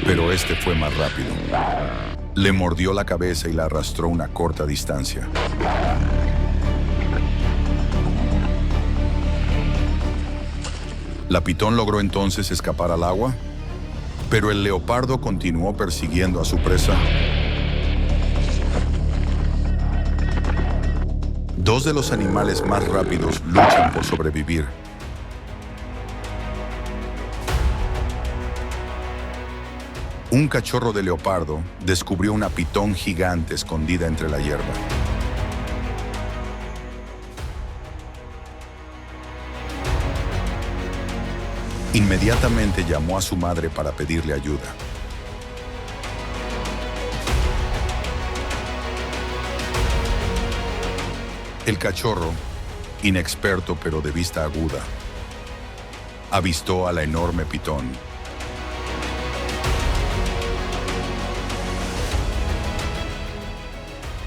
Pero este fue más rápido. Le mordió la cabeza y la arrastró una corta distancia. La pitón logró entonces escapar al agua, pero el leopardo continuó persiguiendo a su presa. Dos de los animales más rápidos luchan por sobrevivir. Un cachorro de leopardo descubrió una pitón gigante escondida entre la hierba. Inmediatamente llamó a su madre para pedirle ayuda. El cachorro, inexperto pero de vista aguda, avistó a la enorme pitón.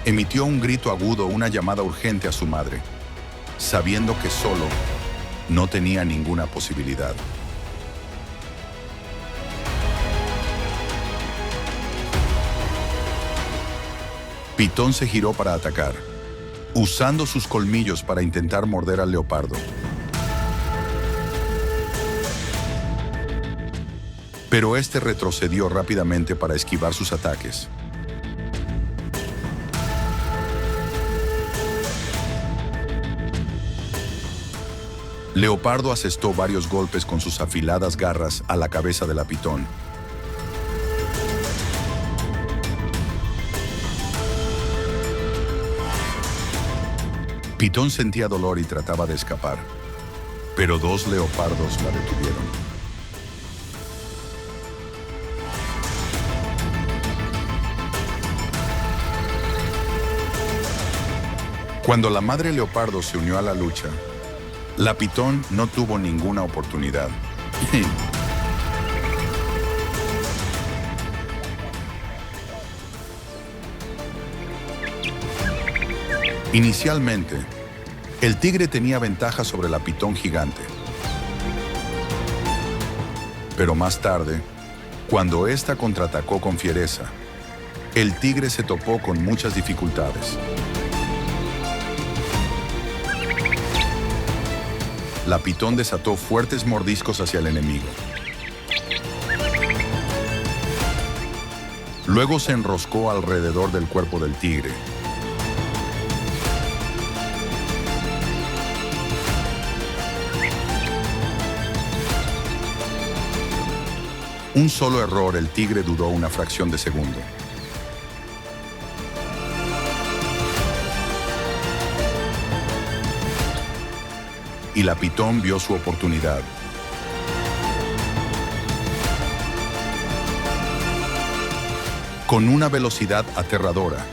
Emitió un grito agudo, una llamada urgente a su madre, sabiendo que solo no tenía ninguna posibilidad. Pitón se giró para atacar, usando sus colmillos para intentar morder al leopardo. Pero este retrocedió rápidamente para esquivar sus ataques. Leopardo asestó varios golpes con sus afiladas garras a la cabeza de la pitón. Pitón sentía dolor y trataba de escapar, pero dos leopardos la detuvieron. Cuando la madre leopardo se unió a la lucha, la pitón no tuvo ninguna oportunidad. Inicialmente, el tigre tenía ventaja sobre la pitón gigante. Pero más tarde, cuando ésta contraatacó con fiereza, el tigre se topó con muchas dificultades. La pitón desató fuertes mordiscos hacia el enemigo. Luego se enroscó alrededor del cuerpo del tigre. Un solo error, el tigre dudó una fracción de segundo. Y la pitón vio su oportunidad. Con una velocidad aterradora,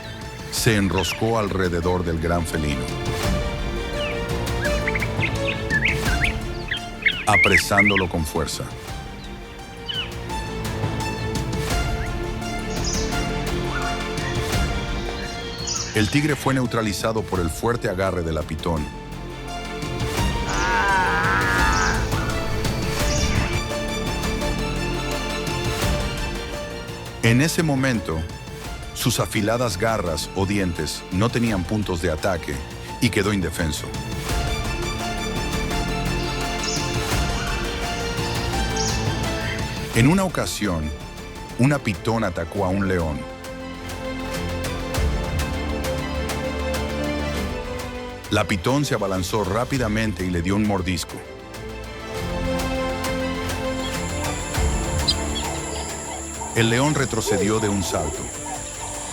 se enroscó alrededor del gran felino, apresándolo con fuerza. El tigre fue neutralizado por el fuerte agarre de la pitón En ese momento, sus afiladas garras o dientes no tenían puntos de ataque y quedó indefenso. En una ocasión, una pitón atacó a un león. La pitón se abalanzó rápidamente y le dio un mordisco. El león retrocedió de un salto,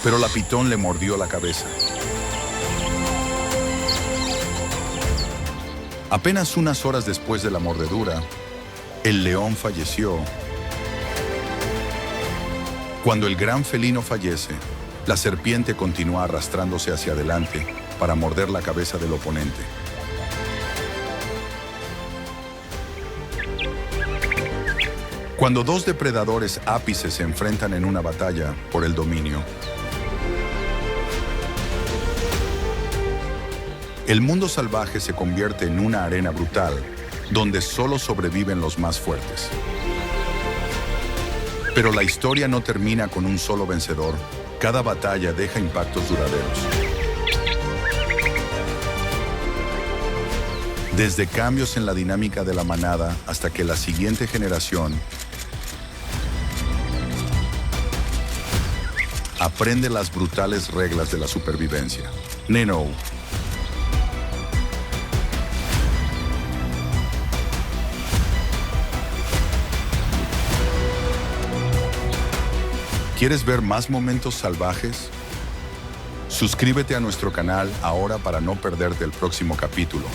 pero la pitón le mordió la cabeza. Apenas unas horas después de la mordedura, el león falleció. Cuando el gran felino fallece, la serpiente continúa arrastrándose hacia adelante para morder la cabeza del oponente. Cuando dos depredadores ápices se enfrentan en una batalla por el dominio, el mundo salvaje se convierte en una arena brutal donde solo sobreviven los más fuertes. Pero la historia no termina con un solo vencedor. Cada batalla deja impactos duraderos. Desde cambios en la dinámica de la manada hasta que la siguiente generación aprende las brutales reglas de la supervivencia. Neno. ¿Quieres ver más momentos salvajes? Suscríbete a nuestro canal ahora para no perderte el próximo capítulo.